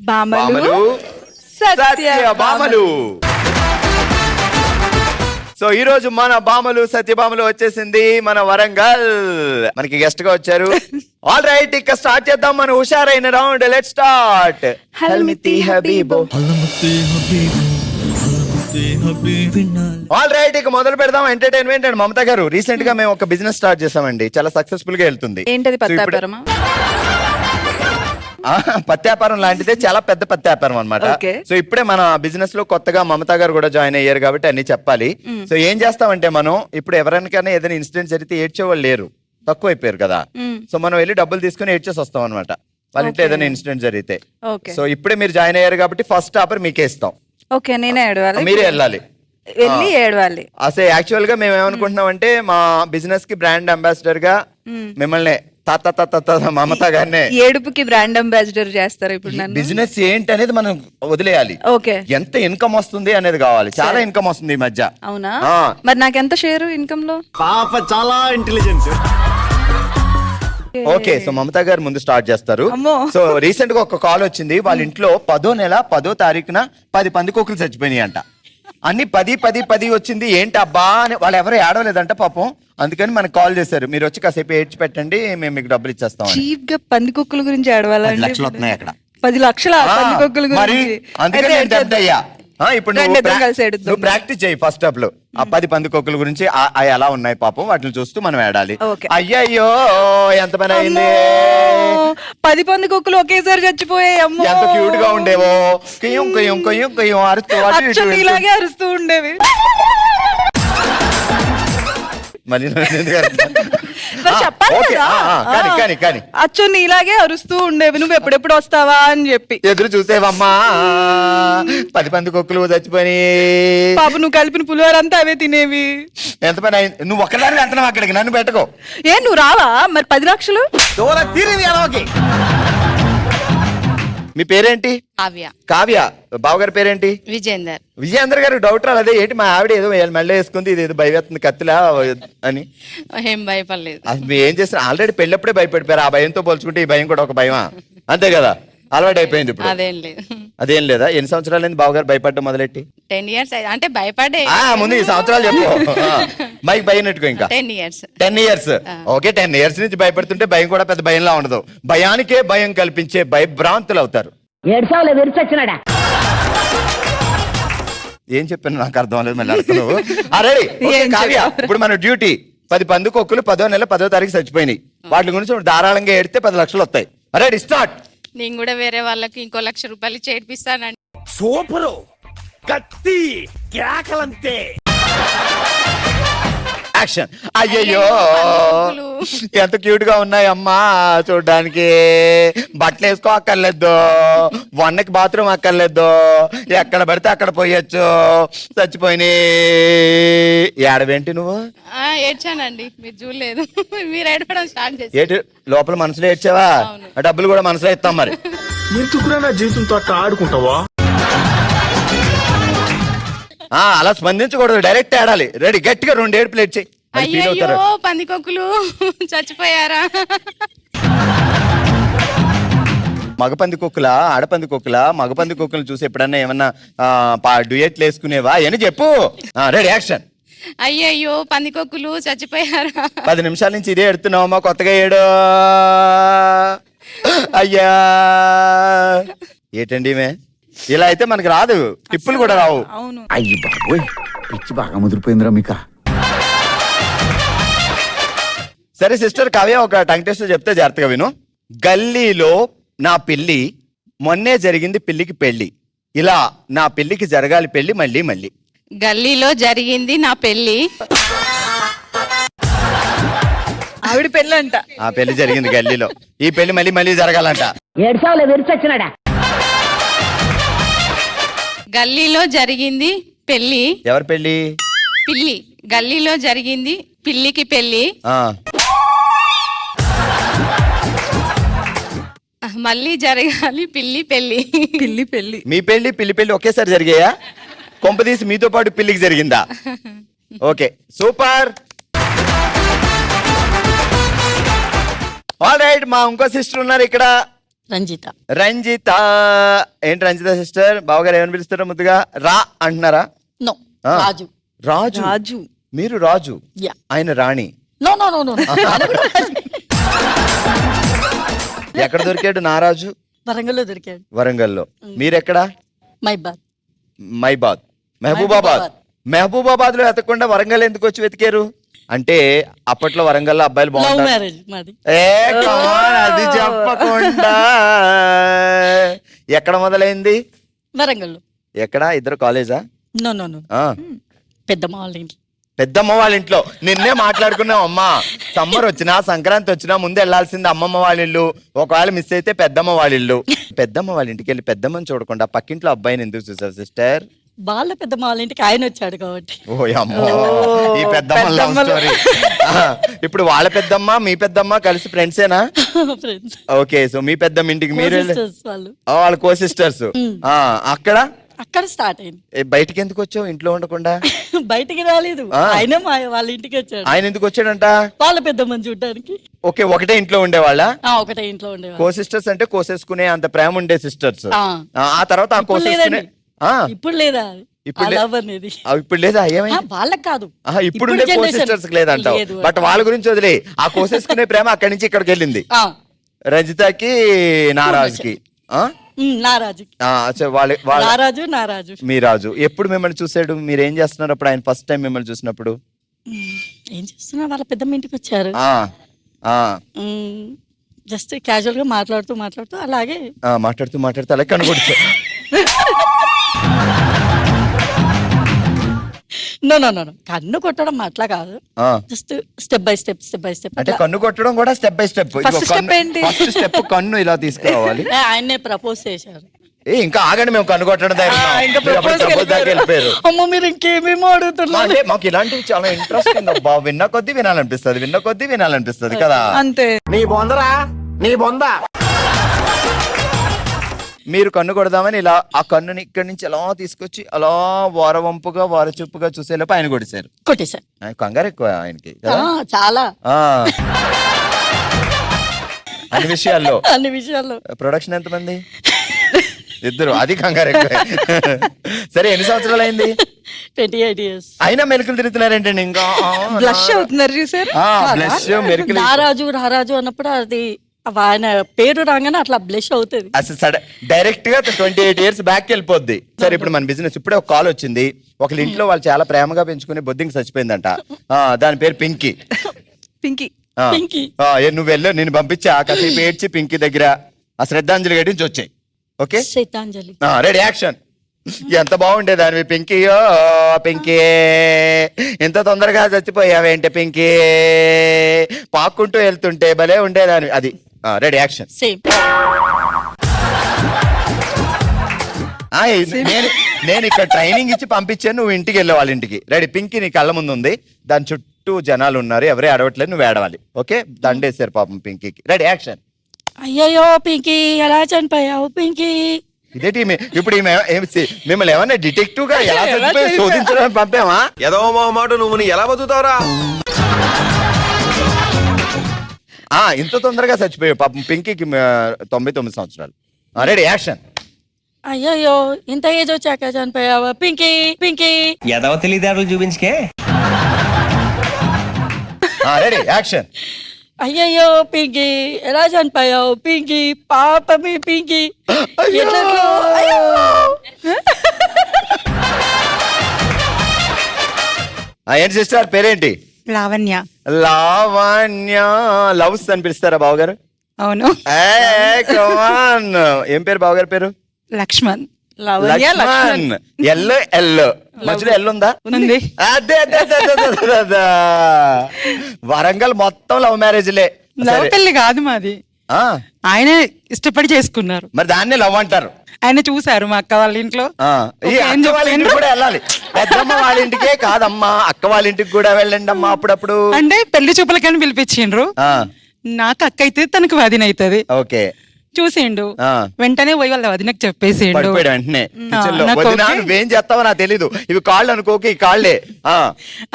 బామలు సత్యభామలు. So ఈ రోజు మన భామలు సత్యభామలు వచ్చేసింది మన వరంగల్. మనకి గెస్ట్ గా వచ్చారు. ఆల్ రైట్, ఇక స్టార్ట్ చేద్దాం మన హుషారైన రౌండ్. Let's start. హల్మితి హబీబో. ఆల్ రైట్, ఇక మొదలు పెడదాం. ఎంటర్టైన్మెంట్ అండ్ మమతా గారు, రీసెంట్ గా మేము ఒక బిజినెస్ స్టార్ట్ చేసామండి. చాలా సక్సెస్ఫుల్ గా వెళ్తుంది. ఏంటది? పత్తాపరమా? పత్తి వ్యాపారం లాంటిదే, చాలా పెద్ద పత్తి వ్యాపారం అనమాట. సో ఇప్పుడే మన బిజినెస్ లో కొత్తగా మమతా గారు కూడా జాయిన్ అయ్యారు కాబట్టి అన్ని చెప్పాలి. సో ఏం చేస్తామంటే, మనం ఇప్పుడు ఎవరికైనా ఏదైనా ఇన్సిడెంట్ జరిగితే ఏడ్చేవాళ్ళు లేరు, తక్కువ అయిపోయారు కదా. సో మనం వెళ్ళి డబ్బులు తీసుకుని ఏడ్చేసి వస్తాం అనమాట వాళ్ళ ఇంట్లో ఏదైనా ఇన్సిడెంట్ జరిగితే. సో ఇప్పుడే మీరు జాయిన్ అయ్యారు కాబట్టి ఫస్ట్ ఆఫర్ మీకే ఇస్తాం. ఓకే, నేనే ఏడవాలి? మీరే వెళ్ళాలి, వెళ్ళి ఏడవాలి. అసలు యాక్చువల్ గా మేము ఏమనుకుంటున్నాం అంటే, మా బిజినెస్ కి బ్రాండ్ అంబాసిడర్ గా మిమ్మల్ని మమతా గారినే ఏడుపుకి బ్రాండ్ అంబాసిడర్ చేస్తారు ఇప్పుడు నన్ను. బిజినెస్ ఏంటి అనేది మనం వదిలేయాలి. ఓకే, ఎంత ఇన్కమ్ వస్తుంది అనేది కావాలి. చాలా ఇన్కమ్ వస్తుంది ఈ మధ్య. అవునా? మరి నాకు ఎంత షేర్ ఇన్కమ్ లో? పాప చాలా ఇంటెలిజెన్స్. ఓకే, సో మమతా గారు ముందు స్టార్ట్ చేస్తారు. సో రీసెంట్ గా ఒక కాల్ వచ్చింది. వాళ్ళ ఇంట్లో 10వ నెల 10వ తారీఖున 10 పందికొక్కులు చచ్చిపోయినాయి అంట. అన్ని 10 వచ్చింది. ఏంటి అబ్బా అని వాళ్ళు ఎవరు ఏడవలేదంట పాపం. అందుకని మనకు కాల్ చేశారు, మీరు వచ్చి కాసేపు ఏడ్చి పెట్టండి, మేము మీకు డబ్బులు ఇచ్చేస్తాం. చీప్ గా పందికొక్కుల గురించి ఏడవాలంటే 10 లక్షలు వస్తున్నాయి అక్కడ. 10 లక్షల పందికొక్కుల గురించి. ఇప్పుడు నువ్వు ప్రాక్టీస్ చేయి ఫస్ట్ స్టెప్ లో. ఆ 10 పందికొక్కుల గురించి ఎలా ఉన్నాయి పాపం, వాటిని చూస్తూ మనం ఏడాలి. అయ్యయ్యో ఎంత పని అయింది. 10 పందికొక్కులు ఒకేసారి చచ్చిపోయాయి. ఎంత క్యూట్ గా ఉండేవో, కొయ్యం కొయ్యం కొయ్యం కొయ్యం అరుస్తూ ఇలాగే అరుస్తూ ఉండేవి. మరి చెప్పాలి కదా, అచ్చు నీలాగే అరుస్తూ ఉండేవి. నువ్వు ఎప్పుడెప్పుడు వస్తావా అని చెప్పి ఎదురు చూసేవమ్మా. 10 పందికొక్కులు చచ్చిపోయి పాప నువ్వు కలిపిన పులిహోర అంతా అవే తినేవి. ఎంత పని అయింది. నువ్వు ఒక్కదాన్ని వెళ్తున్నావు అక్కడికి, నన్ను పెట్టుకో. ఏ నువ్వు రావా మరి? 10 లక్షలు మీ పేరేంటి? కావ్య. కావ్య. బావగారి పేరేంటి? విజేందర్. విజయేందర్ గారు డౌట్ రాలేదే ఏంటి మా ఆవిడ ఏదో మెళ్ళ వేసుకుంది, ఇది ఏదో భయవేస్తుంది కత్తిలా అని? ఏం భయపడలేదు. అసలు ఏం చేస్తారు, ఆల్రెడీ పెళ్ళప్పుడే భయపడిపోయారు. ఆ భయంతో పోల్చుకుంటే ఈ భయం కూడా ఒక భయమా? అంతే కదా, అలవాటు అయిపోయింది ఇప్పుడు. అదేం లేదు. అదేం లేదా? ఎన్ని సంవత్సరాలు బావగారు భయపడడం మొదలెట్టి? 10 years. అంటే భయపడే ముందు ఈ సంవత్సరాలు చెప్పు. మైక్ భయనట్టుకో. ఇంకా 10 years. 10 years. ఓకే, 10 years నుంచి భయపడుతుంటే భయం కూడా పెద్ద భయంలా ఉండదు. భయానికే భయం కల్పించే భయభ్రాంతులు అవుతారు. ఏం చెప్పాను నాకు అర్థం లేదు. మళ్ళీ అడుగుతున్నావు. కావ్య, ఇప్పుడు మన డ్యూటీ 10 పందికొక్కులు 10వ నెల 10వ తారీఖు చచ్చిపోయినాయి. వాటి గురించి ధారాళంగా ఏడితే 10 లక్షలు వస్తాయి. Ready start. నేను కూడా వేరే వాళ్ళకి ఇంకో 1 లక్ష రూపాయలు చేర్పిస్తానండి. సూపరు, కత్తి కేకలంతే. యాక్షన్. అయ్యయ్యో ఎంత క్యూట్ గా ఉన్నాయి అమ్మా చూడ్డానికి. బట్టలు వేసుకో అక్కర్లేదు, వన్నకి బాత్రూమ్ అక్కర్లేదు, ఎక్కడ పడితే అక్కడ పోయొచ్చు. చచ్చిపోయినాయి. ఏడవేంటి నువ్వు? ఏడ్చానండి, మీరు చూడలేదు. మీరు ఏడవడం స్టార్ట్ చేసి ఏటి లోపల మనసులో ఏడ్చావా? డబ్బులు కూడా మనసులో ఇస్తాం. మరి ఎందుకురా నా జీవితంతో అట్లా ఆడుకుంటావా? అలా స్పందించకూడదు, డైరెక్ట్ ఆడాలి. రెడీ, గట్టిగా 2 ఏడుపులు ఏడ్చేయి. అయ్యో పందికొక్కులు చచ్చిపోయారా? మగ పందికొక్కులా ఆడపందికొక్కులా? మగ పందికొక్కులు చూసి ఎప్పుడన్నా ఏమన్నా డ్యూయెట్లు వేసుకునేవా అని చెప్పు. Ready action. అయ్యయ్యో పందికొక్కులు చచ్చిపోయారా? 10 నిమిషాల నుంచి ఇదే ఎడుతున్నావమ్మా, కొత్తగా ఏడు. అయ్యా ఏంటండి ఇలా అయితే మనకి రాదు, టిప్పులు కూడా రావు. అయ్యి బాబోయ్, పిచ్చి బాగా ముదిరిపోయిందిరా మీకా. సరే సిస్టర్ కావ్య, ఒక టంగ్ టెస్ట్ చెప్తే జాగ్రత్తగా విను. గల్లీలో నా పిల్లి, మొన్నే జరిగింది పిల్లికి పెళ్లి, ఇలా నా పిల్లికి జరగాలి పెళ్లి మళ్ళీ మళ్ళీ. గల్లీలో జరిగింది నా పెళ్లి, ఆవిడ పెళ్లి అంట. ఆ పెళ్లి జరిగింది గల్లీలో, ఈ పెళ్లి మళ్ళీ మళ్ళీ జరగాలంట. గల్లీలో జరిగింది పెళ్లి. ఎవరి పెళ్లి? పిల్లి. గల్లీలో జరిగింది పిల్లికి పెళ్లి, మళ్ళీ జరగాలి పిల్లి పెళ్లి. పిల్లి పెళ్లి. మీ పెళ్లి పిల్లి పెళ్లి ఒకేసారి జరిగాయా? కొంపదీసి మీతో పాటు పిల్లికి జరిగిందా? Okay super. ఆల్ రైట్, మా ఇంకో సిస్టర్ ఉన్నారు ఇక్కడ. రంజిత. రంజిత. ఏంటి రంజిత సిస్టర్, బావగారు ఏమని పిలుస్తారో ముద్దుగా? రా అంటున్నారా? నో, ఆ. రాజు. రాజు. రాజు. మీరు రాజు, యా. ఆయన రాణి. No no no no. ఎక్కడ దొరికాడు నారాజు? వరంగల్లో దొరికాడు. వరంగల్లో. మీరెక్కడ? మైబాద్. మైబాద్. మహబూబాబాద్. మహబూబాబాద్ లో వెతకుండా వరంగల్ ఎందుకు వచ్చి వెతికారు? అంటే అప్పట్లో వరంగల్లో అబ్బాయిలు లవ్ బాగుంటారు. మ్యారేజ్ మాది. come on, అది చెప్పకుండా. ఎక్కడ మొదలైంది? వరంగల్లో. ఎక్కడ? ఇద్దరు కాలేజా? No no no. పెద్దమ్మ వాళ్ళ ఇంట్లో. పెద్దమ్మ వాళ్ళ ఇంట్లో. నిన్నే మాట్లాడుకున్నాం అమ్మా. సమ్మర్ వచ్చినా సంక్రాంతి వచ్చినా ముందు వెళ్లాల్సింది అమ్మమ్మ వాళ్ళ ఇల్లు, ఒకవేళ మిస్ అయితే పెద్దమ్మ వాళ్ళ ఇల్లు. పెద్దమ్మ వాళ్ళ ఇంటికి వెళ్ళి పెద్దమ్మని చూడకుండా పక్కింట్లో అబ్బాయిని ఎందుకు చూసావు సిస్టర్? వాళ్ళ పెద్దమ్మ వాళ్ళ ఇంటికి ఆయన వచ్చాడు కాబట్టి. ఓ అమ్మో, ఈ పెద్దమ్మ లవ్ స్టోరీ. ఇప్పుడు వాళ్ళ పెద్దమ్మ మీ పెద్దమ్మ కలిసి ఫ్రెండ్సేనా? ఫ్రెండ్స్. ఓకే, సో మీ పెద్దమ్మ ఇంటికి మీరు వెళ్ళి వాళ్ళు. వాళ్ళ కో సిస్టర్స్. అక్కడ అక్కడ స్టార్ట్ అయింది. బయటికి ఎందుకు వచ్చావు ఇంట్లో ఉండకుండా? బయటికి రాలేదు, ఆయన వాళ్ళ ఇంటికి వచ్చాడు. ఆయన ఎందుకు వచ్చాడంట? వాళ్ళ పెద్దమ్మని చూడడానికి. ఓకే, ఒకటే ఇంట్లో ఉండేవాళ్ళ? ఒకటే ఇంట్లో ఉండేవాళ్ళు. కో సిస్టర్స్ అంటే కోసేసుకునే అంత ప్రేమ ఉండే సిస్టర్స్. ఆ తర్వాత ఆ ఇప్పుడు కోసేసుకునే. లేదండి. ఇప్పుడు లేదా ఇప్పుడు లవ్ అనేది? ఇప్పుడు లేదా? ఏమైంది? వాళ్ళకి కాదు, ఇప్పుడు ఉండే కో సిస్టర్స్ లేదంటావు. లేదు. బట్ వాళ్ళ గురించి వదిలే, ఆ కోసేసుకునే ప్రేమ అక్కడి నుంచి ఇక్కడికి వెళ్ళింది. రజితకి నారాజుకి. నారాజు. నారాజు. మీ రాజు ఎప్పుడు మిమ్మల్ని చూసాడు? మీరు ఏం చేస్తున్నారు అప్పుడు? ఆయన ఫస్ట్ టైం మిమ్మల్ని చూసినప్పుడు ఏం చేస్తున్నా? వాళ్ళ పెద్దమ్మ ఇంటికి వచ్చారు. జస్ట్ క్యాజువల్ గా మాట్లాడుతూ అలాగే మాట్లాడుతూ అలా కనుగొడుచు. నో నో నో నో, కన్ను కొట్టడం అట్లా కాదు. జస్ట్ స్టెప్ బై స్టెప్ అంటే కన్ను కొట్టడం కూడా step by step. First step ఏంటి? ఫస్ట్ స్టెప్ కన్ను ఇలా తీసుకురావాలి. ఆయన్నే ప్రపోజ్ చేశారు. ఇంకా ఆగండి, మేము కన్ను కొట్టడం వెళ్ళిపోయారు. అమ్మో, మీరు ఇంకేమేమో అడుగుతున్నారు. అంటే మాకు ఇలాంటివి చాలా ఇంట్రెస్టింగ్ అబ్బా. విన్న కొద్దీ వినాలనిపిస్తుంది కదా. అంతే. నీ బొందరా, నీ బొంద. మీరు కన్ను కొడదామని ఇలా ఆ కన్నుని ఇక్కడి నుంచి ఎలా తీసుకొచ్చి అలా వారవంపుగా వారచూపుగా చూసేలోపు ఆయన కొట్టేశారు. కంగారు ఎక్కువ ఆయనకి కదా? చాలా. అన్ని విషయాల్లో. ప్రొడక్షన్ ఎంతమంది? ఇద్దరు. అది కంగారు ఎక్కువ. సరే, ఎన్ని సంవత్సరాలు అయింది? 28 years. అయినా మెరుకులు తిరుగుతున్నారేంటండి? ఇంకా బ్లష్ అవుతున్నారు చూసారు? బ్లష్ మెరుకులు. రారాజు అన్నప్పుడు అది ఆయన పేరు రాగానే అట్లా బ్లష్ అవుతుంది. అసలు డైరెక్ట్ గా 28 years బ్యాక్ వెళ్ళిపోద్ది. సరే, ఇప్పుడు మన బిజినెస్. ఇప్పుడే ఒక కాల్ వచ్చింది. ఒకళ్ళ ఇంట్లో వాళ్ళు చాలా ప్రేమగా పెంచుకునే బొద్దింకి చచ్చిపోయిందంట. దాని పేరు పింకీ. నువ్వు వెళ్ళు, నేను పంపించా. కాసేపు ఏడ్చి పింకీ దగ్గర ఆ శ్రద్ధాంజలి గడించి వచ్చాయి. ఓకే, శ్రద్ధాంజలి. Ready, action. ఎంత బాగుండేదానివి పింకీ. పింకీ, ఎంత తొందరగా చచ్చిపోయావేంటి పింకీ? పాక్కుంటూ వెళ్తుంటే భలే ఉండేదాని. అది రెడీ, యాక్షన్. నేను ఇక్కడ ట్రైనింగ్ ఇచ్చి పంపించాను, నువ్వు ఇంటికి వెళ్ళే వాళ్ళ ఇంటికి. రెడీ, పింకీ నీ కళ్ళ ముందు ఉంది, దాని చుట్టూ జనాలు ఉన్నారు, ఎవరే అడవట్లేదు, నువ్వు ఏడవాలి. ఓకే, దండేశారు పాపం పింకీకి. Ready, action. అయ్యయ్యో పింకీ, ఎలా చనిపోయావు పింకీ? ఇదేంటి ఇప్పుడు మిమ్మల్ని ఏమన్నా డిటెక్టివ్ గా ఎలా చచ్చిపోయి శోధించడానికి పంపామా? ఏదో మాట నువ్వు ఎలా బతుకుతావురా? ఇంత తొందరగా చచ్చిపోయావు పాపం పింకీకి 99 సంవత్సరాలు. Ready, action. అయ్యయ్యో, ఇంత ఏజ్ వచ్చాక చనిపోయావా పింకీ? ఏదో తెలియదారులు చూపించుకే. Ready, action. అయ్యయ్యో పింకీ, ఎలా చనిపోయావు పింకీ? పాపమే పింకీ. ఏంటి సిస్టర్ పేరేంటి? లావణ్య. లవ్స్ అని పిలుస్తారా బావగారు? అవును. ఏం పేరు బావగారు పేరు? లక్ష్మణ్. లక్ష్మణ్. ఎల్లో మధ్యలో ఎల్లు ఉందా? ఉంది. వరంగల్ మొత్తం లవ్ మ్యారేజ్లే. లవ్ పెళ్లి కాదు మాది, ఆయన ఇష్టపడి చేసుకున్నారు. మరి దాన్నే లవ్ అంటారు. ఆయన చూసారు మా అక్క వాళ్ళ ఇంట్లో. వాళ్ళ ఇంటికి కూడా వెళ్ళాలి. పెద్దమ్మ వాళ్ళ ఇంటికే కాదమ్మా, అక్క వాళ్ళ ఇంటికి కూడా వెళ్ళండి అమ్మా అప్పుడప్పుడు. అంటే పెళ్లి చూపులకని పిలిపించిండ్రు. నాకు అక్క అయితే తనకు వదిన అవుతుంది. ఓకే, చూసిండు ఆ. వెంటనే పోయి వాళ్ళ వదినకు చెప్పేసిండు. పడిపోయాడు వెంటనే కిచెన్ లో. నాకు వదినా ఓకే. నువ్వేం చేస్తావో నాకు తెలీదు, ఇవి కాళ్ళు అనుకోకి ఈ కాళ్ళే. ఆ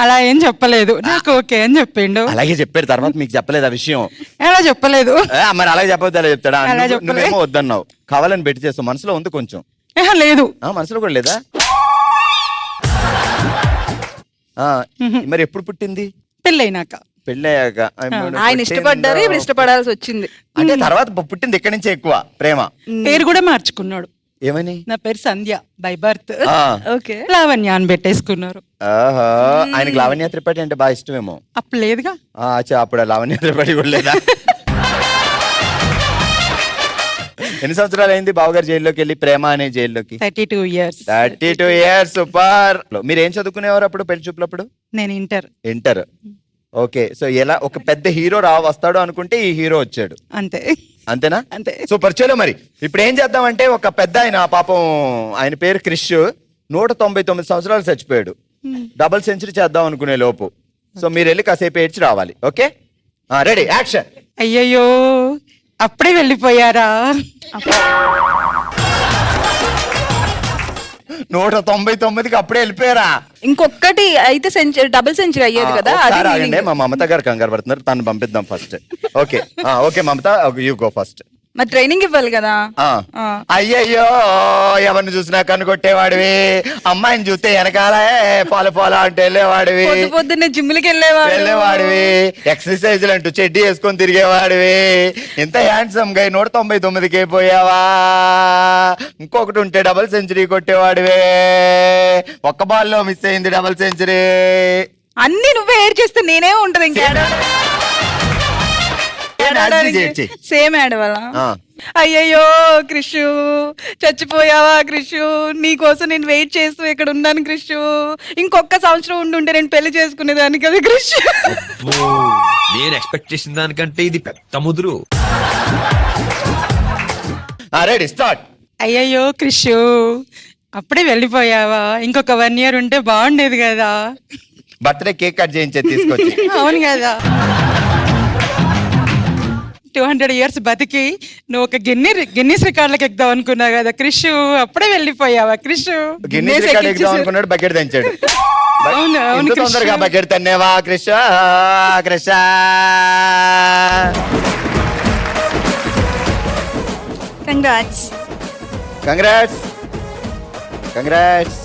అలా ఏం చెప్పలేదు, నాకు ఓకే అని చెప్పిండు. అలాగే చెప్పాడు, తర్వాత మీకు చెప్పలేదు ఆ విషయం. అలా చెప్పలేదు. మరి అలాగే చెప్పొద్దు, అలా చెప్తాడా? అలా నువ్వు- చెప్పలే. నువ్వేమో వద్దన్నావు, కావాలని పెట్టి చేస్తావు. మనసులో ఉంది కొంచెం. లేదు. మనసులో కూడా లేదా? ఆ, మరి ఎప్పుడు పుట్టింది? పెళ్ళైనాక. పెళ్ళయ్యాక. ఆయన ఇష్టపడ్డారు, ఇప్పుడు ఇష్టపడాల్సి వచ్చింది. అంటే తర్వాత పుట్టింది ఎక్కడి నుంచి ఎక్కువ ప్రేమ. పేరు కూడా మార్చుకున్నాడు. ఏమని? నా పేరు సంధ్య బై బర్త్. ఆ. ఓకే. లావణ్య అని పెట్టేసుకున్నారు. ఆహా, ఆయనకి లావణ్య త్రిపాఠి అంటే బాగా ఇష్టమేమో. అప్పుడు లేదుగా. అప్పుడు లావణ్య త్రిపాఠి కూడా లేదా? ఎన్ని సంవత్సరాలు అయింది బావగారు జైల్లోకి వెళ్ళి, ప్రేమ అనే జైల్లోకి? 32 years. 32 years. సూపర్. మీరు ఏం చదువుకునేవారు అప్పుడు పెళ్లి చూపులప్పుడు? నేను ఇంటర్. ఇంటర్. ఓకే. సో ఎలా ఒక పెద్ద హీరో వస్తాడు అనుకుంటే ఈ హీరో వచ్చాడు అంతే. అంతేనా? అంతే. సూపర్. చలో మరి ఇప్పుడు ఏం చేద్దామంటే, ఒక పెద్ద ఆయన పాపం, ఆయన పేరు క్రిష్, 199 సంవత్సరాలు చచ్చిపోయాడు. డబుల్ సెంచరీ చేద్దాం అనుకునే లోపు. సో మీరు వెళ్ళి కాసేపు ఏడ్చి రావాలి. Okay, ready, action. అయ్యయ్యో, అప్పుడే వెళ్ళిపోయారా? 199కి అప్పుడే వెళ్ళిపోయారా? ఇంకొకటి అయితే డబుల్ సెంచరీ అయ్యేది కదా. అది ఒకసారి ఆగండి, meaning. మా మమత గారు కంగారు పడుతున్నారు, తను పంపిద్దాం first. Okay okay Mamata, you go first. మరి ట్రైనింగ్ ఇవ్వాలి కదా. అయ్యయ్యో, ఎవరిని చూసినా కన్ను కొట్టేవాడివి, అమ్మాయిని చూస్తే వెనకాల పాల పాల అంటే వెళ్ళేవాడివి, పొద్దున్నే జిమ్లకి వెళ్ళేవాడివి, ఎక్సర్సైజులు అంటూ చెడ్డీ వేసుకొని తిరిగేవాడివి. ఇంత హ్యాండ్సమ్ గా 199కి పోయావా? ఇంకొకటి ఉంటే డబుల్ సెంచరీ కొట్టేవాడివే, ఒక్క బాల్లో మిస్ అయింది డబుల్ సెంచరీ. అన్ని నువ్వే ఏడ్ చేస్తే నేనే ఉంటది ఇంకా. సేమ్ ఆడవాళ్ళ. అయ్యయ్యో క్రిషు, చచ్చిపోయావా క్రిషు? నీ కోసం నేను వెయిట్ చేస్తూ ఇక్కడ ఉన్నాను క్రిషు. ఇంకొక సంవత్సరం ఉండుంటే నేను పెళ్లి చేసుకునేదాన్ని కదా క్రిషు. నేను ఎక్స్పెక్ట్ చేసిన దానికంటే ఇది పెద్ద ముదురు. Ready, start. అయ్యయ్యో క్రిషు, అప్పుడే వెళ్ళిపోయావా? ఇంకొక 1 year ఉంటే బాగుండేది కదా. బర్త్డే కేక్ కట్ చేయించే తీసుకొచ్చి. అవును కదా. 200 years బతికి నువ్వు ఒక గిన్నీస్ రికార్డులకు ఎక్కుదాం అనుకున్నావు కదా క్రిషు, అప్పుడే వెళ్ళిపోయావా క్రిషు? గిన్నీస్ రికార్డ్ ఎగ్జామ్ అనుకున్నాడు, బకెట్ తెంచాడు. అవును, అవును ఇంత క్రిషు. తొందరగా బకెట్ తన్నేవా Krish? Krish, congrats. Congrats, congrats.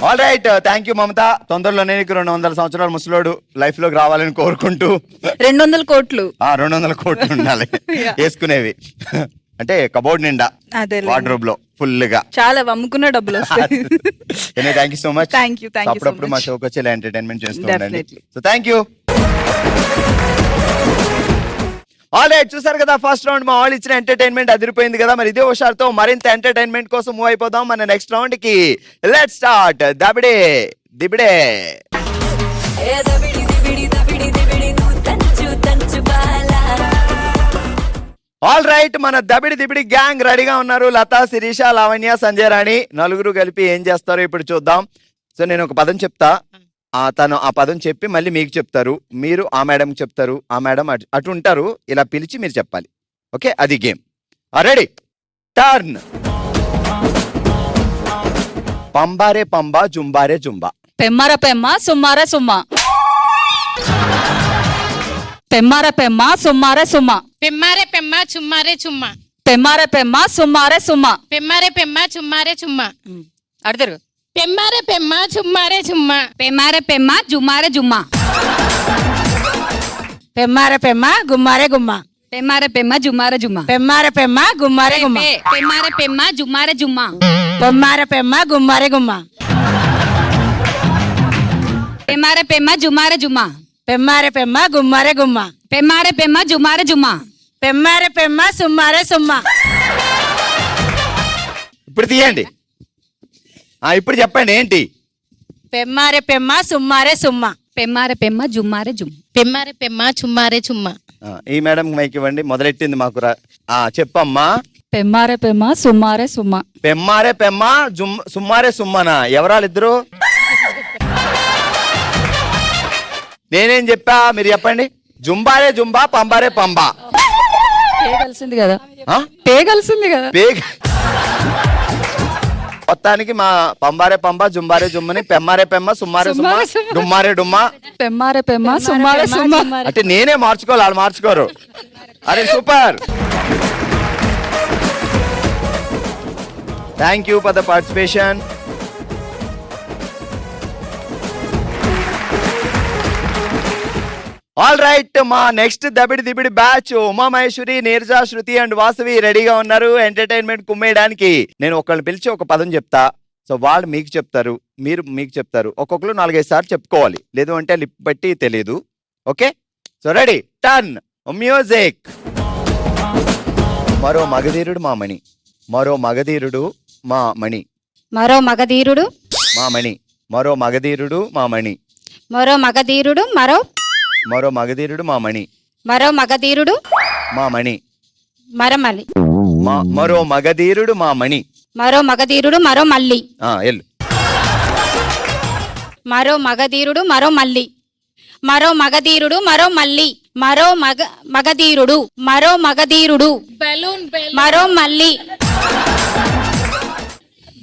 All right, thank you Mamata. తొందరలోనే నీకు 200 సంవత్సరాలు ముసలోడు లైఫ్ లోకి రావాలని కోరుకుంటూ. 200 కోట్లు. 200 కోట్లు ఉండాలి వేసుకునేవి, అంటే కబోర్డ్ నిండా, అదేలే. వార్డ్రోబ్ లో ఫుల్ గా. చాలా అమ్ముకున్న డబ్బులు వస్తాయి. Thank you so much. Thank you so అప్పుడప్పుడు మా much. షోకి వచ్చి ఇలా ఎంటర్టైన్మెంట్ చేస్తూ ఉండండి. Definitely. So thank you. All right, చూసారు కదా ఫస్ట్ రౌండ్ మా వాళ్ళు ఇచ్చిన ఎంటర్టైన్మెంట్ అదిరిపోయింది కదా. మరి ఇదే హుషారుతో మరింత ఎంటర్టైన్మెంట్ కోసం మూవ్ అయిపోదాం మన నెక్స్ట్ రౌండ్ కి. లెట్స్ స్టార్ట్ దబిడే దిబిడే. ఆల్ రైట్, మన దబిడి దిబిడి గ్యాంగ్ రెడీగా ఉన్నారు. లతా, శిరీష, లావణ్య, సంజయ్ రాణి, నలుగురు కలిపి ఏం చేస్తారో ఇప్పుడు చూద్దాం. సో నేను ఒక పదం చెప్తా, తను ఆ పదం చెప్పి మళ్ళీ మీకు చెప్తారు, మీరు ఆ మేడం చెప్తారు, ఆ మేడం అటు ఉంటారు, ఇలా పిలిచి మీరు చెప్పాలి. ఓకే, అది గేమ్. Ready, turn. పంబారే పంబా, జుంబారే జుంబా. పెమ్మర పెమ్మ సుమ్మార సుమ్మ. పెమ్మర పెమ్మ సుమ్మార సుమ్మ. పెమ్మారే పెమ్మ చుమ్మారే చుమ్మ. పెమ్మర పెమ్మ సుమ్మార సుమ్మ. పెమ్మారే పెమ్మ చుమ్మారే చుమ్మ. అడదరు. పెమ్మారే పెమ్మ చుమ్మారే చుమ్మ. పెమ్మర పెమ్మ జుమ్మార జుమ్మ. పెమ్మార పెమ్మ గుమ్మారే గుమ్మ. పెమ్మర పెమ్మ జుమ్మార జుమ్మ. పెమ్మార పెమ్మ గుమ్మారే గుమ్మ. పెమ్మర పెమ్మ జుమ్మార జుమ్మ. పెమ్మార పెమ్మ గుమ్మారే గుమ్మ. పెమ్మర పెమ్మ జుమ్మార జుమ్మ. పెమ్మార పెమ్మ గుమ్మారే గుమ్మ. పెమ్మర పెమ్మ జుమ్మార జుమ్మ. పెమ్మార పెమ్మ సుమ్మారే సుమ్మ. ఇప్పుడు తీయండి. ఇప్పుడు చెప్పండి ఏంటి? పెమ్మార పెమ్మ సుమ్మారే సుమ్మ. పెమ్మర పెమ్మ జుమ్మార జుమ్మ. పెమ్మారే పెమ్మ చుమ్మారే చుమ్మ. ఈ మేడం మైక్ ఇవ్వండి, మొదలెట్టింది మాకు చెప్పమ్మా. పెమ్మర పెమ్మ సుమ్మారే సుమ్మ. పెమ్మారే పెమ్మ సుమ్మారే సుమ్మనా? ఎవరాళ్ళిద్దరు? నేనేం చెప్పా మీరు చెప్పండి. జుంబారే జుంబా, పంబారే పంబా. పే కలిసింది కదా ఆ? పే కలిసింది కదా పేగ్ మొత్తానికి మా పంబారే పంబ జుంబారే జుమ్మని పెమ్మారే పెమ్మ సుమ్మారే సుమ్మ సుమ్మారే సుమ్మ. డుమ్మారే డుమ్మా పెమ్మారే పెమ్మ సుమ్మారే సుమ్మ అంటే నేనే మార్చుకోవాలి వాళ్ళు మార్చుకోరు అరే super thank you for the participation all right మా నెక్స్ట్ దబిడి దిబిడి బ్యాచ్ ఉమా మహేశ్వరి నీరజ శృతి అండ్ వాసవి రెడీగా ఉన్నారు ఎంటర్టైన్మెంట్ కుమ్మేయడానికి నేను ఒకళ్ళని పిలిచి ఒక పదం చెప్తా సో వాళ్ళు మీకు చెప్తారు మీరు మీకు చెప్తారు ఒక్కొక్కరు 4-5 సార్లు చెప్పుకోవాలి లేదు అంటే లిప్ బట్టి తెలియదు okay so ready turn music మరో మగధీరుడు మా మణి మరో మగధీరుడు మా మణి మరో మగధీరుడు మా మణి మరో మగధీరుడు మా మణి మరో మగధీరుడు మరో మగధీరుడు మా మణి మరో మగధీరుడు మా మణి మరమల్లి మరో మగధీరుడు మా మణి మరో మగధీరుడు మరో మల్లి ఎల్లు మరో మగధీరుడు మరో మల్లి మరో మగధీరుడు మరో మల్లి మరో మగధీరుడు మరో మగధీరుడు బలూన్ మరో మల్లి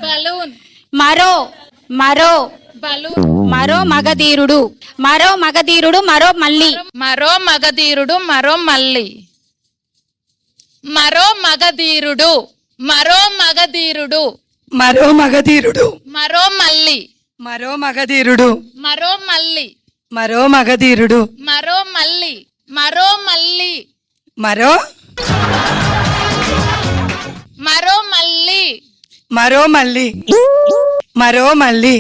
బలూన్ మరో మరో బలూన్ మరో మగధీరుడు మరో మగధీరుడు మరో మల్లి మరో మగధీరుడు మరో మల్లి మరో మగధీరుడు మరో మగధీరుడు మరో మగధీరుడు మరో మల్లి మరో మగధీరుడు మరో మల్లి మరో మగధీరుడు మరో మల్లి మరో మల్లి మరో మరో మల్లి మరో మల్లి మరో మల్లి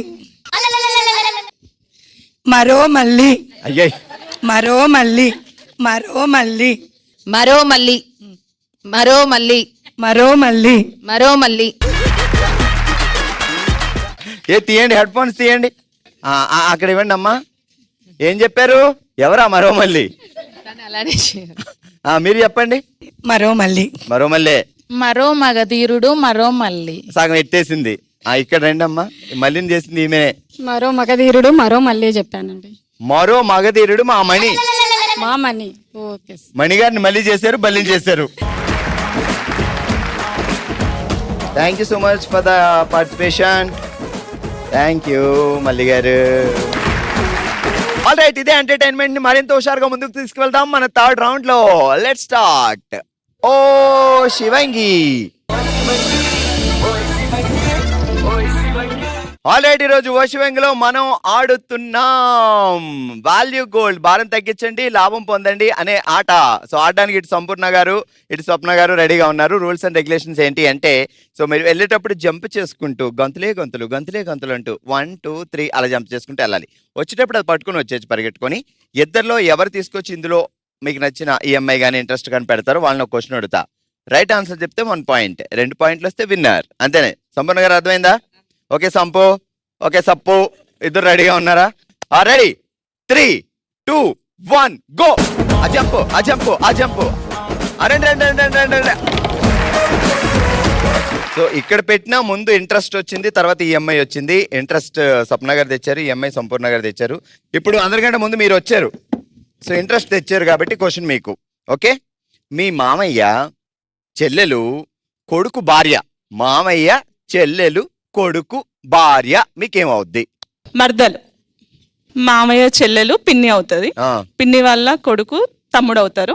మరో మల్లి అయ్యాయి మరో మల్లి మరో మల్లి మరో మల్లి మరో మల్లి మరో మల్లి మరో మల్లి తీయండి హెడ్ ఫోన్స్ తీయండి అక్కడ ఇవ్వండి అమ్మా ఏం చెప్పారు ఎవరా మరో మళ్ళీ అలానే మీరు చెప్పండి మరో మల్లి మరో మళ్ళీ మరో మగధీరుడు మరో మల్లి సగం ఎట్టేసింది ఇక్కడ రండి అమ్మా మళ్ళీని చేసింది ఈమె మరో మగధీరుడు మరో మల్లి చెప్పానండి మరో మగధీరుడు మా మణి మా మణి ఓకే మణిగారిని మళ్ళీ చేశారు బల్లిని చేశారు thank you so much for the participation thank you Malli garu all right ఇదే ఎంటర్టైన్మెంట్ ని మరింత హుషారుగా ముందుకు తీసుకువెళ్దాం మన థర్డ్ రౌండ్ లో లెట్స్ స్టార్ట్ ఓ శివంగి ఆల్రెడీ రోజు ఓషివంగిలో మనం ఆడుతున్నాం వాల్యూ గోల్డ్ భారం తగ్గించండి లాభం పొందండి అనే ఆట సో ఆడడానికి ఇటు సంపూర్ణ గారు ఇటు స్వప్న గారు రెడీగా ఉన్నారు రూల్స్ అండ్ రెగ్యులేషన్స్ ఏంటి అంటే సో మీరు వెళ్ళేటప్పుడు జంప్ చేసుకుంటూ గంతులే గంతులు గంతులే గంతులు అంటూ 1 2 3 అలా జంప్ చేసుకుంటూ వెళ్ళాలి వచ్చేటప్పుడు అది పట్టుకుని వచ్చేసి పరిగెట్టుకొని ఇద్దరిలో ఎవరు తీసుకొచ్చి ఇందులో మీకు నచ్చిన ఈఎంఐ కానీ ఇంట్రెస్ట్ కానీ పెడతారో వాళ్ళని ఒక క్వశ్చన్ అడుగుతా రైట్ ఆన్సర్ చెప్తే 1 పాయింట్ 2 పాయింట్లు వస్తే విన్నర్ అంతేనే సంపూర్ణ గారు అర్థమైందా ఓకే సంపు ఓకే సప్పు ఇద్దరు రెడీగా ఉన్నారా రెడీ 3 2 1 గో అజంపు అజంపు అజంపు సో ఇక్కడ పెట్టినా ముందు ఇంట్రెస్ట్ వచ్చింది తర్వాత ఈఎంఐ వచ్చింది ఇంట్రెస్ట్ స్వప్న గారు తెచ్చారు ఈఎంఐ సంపూర్ణ గారు తెచ్చారు ఇప్పుడు అందరికంటే ముందు మీరు వచ్చారు సో ఇంట్రెస్ట్ తెచ్చారు కాబట్టి క్వశ్చన్ మీకు ఓకే మీ మామయ్య చెల్లెలు కొడుకు భార్య మామయ్య చెల్లెలు కొడుకు భార్య మీకేమవుద్ది మర్దలు మామయ్య చెల్లెలు పిన్ని అవుతుంది పిన్ని వల్ల కొడుకు తమ్ముడు అవుతారు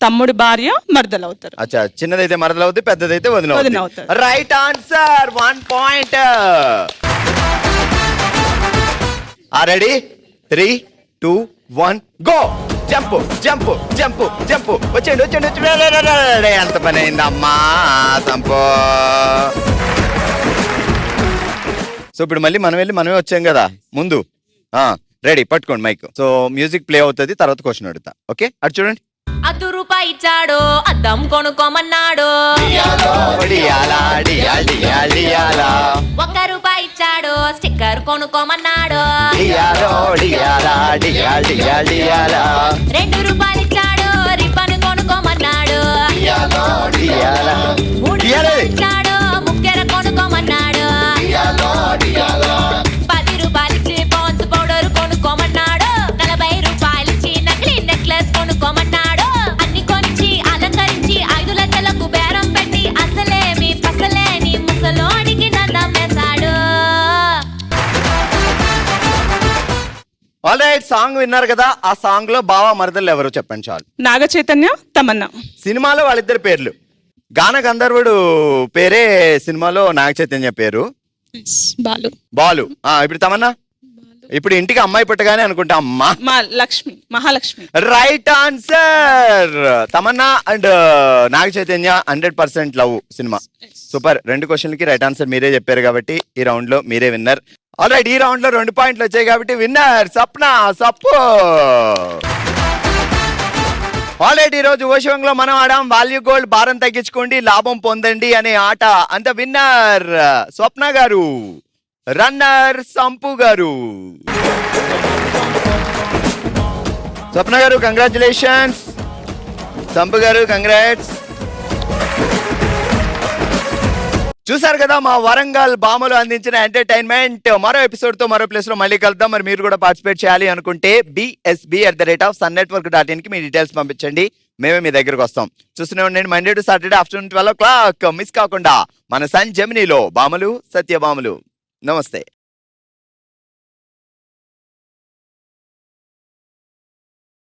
తమ్ముడి భార్య మర్దలు అవుతారు అచ్చా చిన్నదైతే మరదలవుద్ది పెద్దదైతే వదిన అవుతుంది right answer 1 point ready 3 2 1 go jump jump jump jump వచ్చేయండి వచ్చేయండి వచ్చి ఎంత పని అయిందమ్మా సంపో సో ఇప్పుడు మళ్ళీ మనం వెళ్ళి మనమే వచ్చాం కదా ముందు రెడీ పట్టుకోండి మైక్ సో మ్యూజిక్ ప్లే అవుతుంది తర్వాత క్వశ్చన్ అడుగుతా ఓకే అటు చూడండి ₹1 ఇచ్చాడు అద్దం కొనుక్కోమన్నాడు ₹1 ఇచ్చాడు స్టిక్కర్ కొనుక్కోమన్నాడు ₹2 ఇచ్చాడు రిబ్బన్ కొనుక్కోమన్నాడు ₹3 ఇచ్చాడు ముక్కెర కొనుక్కోమన్నాడు ₹10 ఇచ్చి పాన్స్ పౌడర్ కొనుక్కోమన్నాడు ₹40 ఇచ్చి నకిలీ నెక్లెస్ కొనుక్కోమన్నాడు అన్ని కొనిచ్చి అలంకరించి సాంగ్ విన్నారు కదా, ఆ సాంగ్ లో బావ మరదలు ఎవరో చెప్పండి చాలు. నాగ చైతన్య, తమన్నా. సినిమాలో వాళ్ళిద్దరు పేర్లు. గాన గంధర్వుడు పేరే సినిమాలో నాగ చైతన్య పేరు. బాలు. బాలు. ఇప్పుడు తమన్నా. ఇప్పుడు ఇంటికి అమ్మాయి పుట్టగానే అనుకుంటా అమ్మా. Lakshmi, Mahalakshmi. Right answer. Tamannaah and Naga Chaitanya 100% love సినిమా. సూపర్. 2 క్వశ్చన్లకి రైట్ ఆన్సర్ మీరే చెప్పారు కాబట్టి ఈ రౌండ్ లో మీరే విన్నర్. ఆల్రైట్, ఈ రౌండ్ లో 2 పాయింట్లు వచ్చాయి కాబట్టి విన్నర్ సప్న సప్పు. ఆల్రైట్, ఈ రోజు ఓషివంలో మనం ఆడాం వాల్యూ గోల్డ్ భారం తగ్గించుకోండి లాభం పొందండి అనే ఆట. అంత విన్నర్ స్వప్న గారు, రన్నర్ సంపు గారు. స్వప్న గారు కంగ్రాచులేషన్స్, సంపు గారు కంగ్రాట్స్. చూసారు కదా మా వరంగల్ భామలు అందించిన ఎంటర్టైన్మెంట్. మరో ఎపిసోడ్ తో మరో ప్లేస్ లో మళ్ళీ కలుద్దాం. మరి మీరు కూడా పార్టిసిపేట్ చేయాలి అనుకుంటే bsb@sunnetwork.in కి మీ డీటెయిల్స్ పంపించండి, మేమే మీ దగ్గరకు వస్తాం. చూస్తూనే ఉండండి Monday to Saturday afternoon 12 o'clock. Miss కాకుండా మన సన్ జెమినీలో భామలు సత్యభామలు. నమస్తే.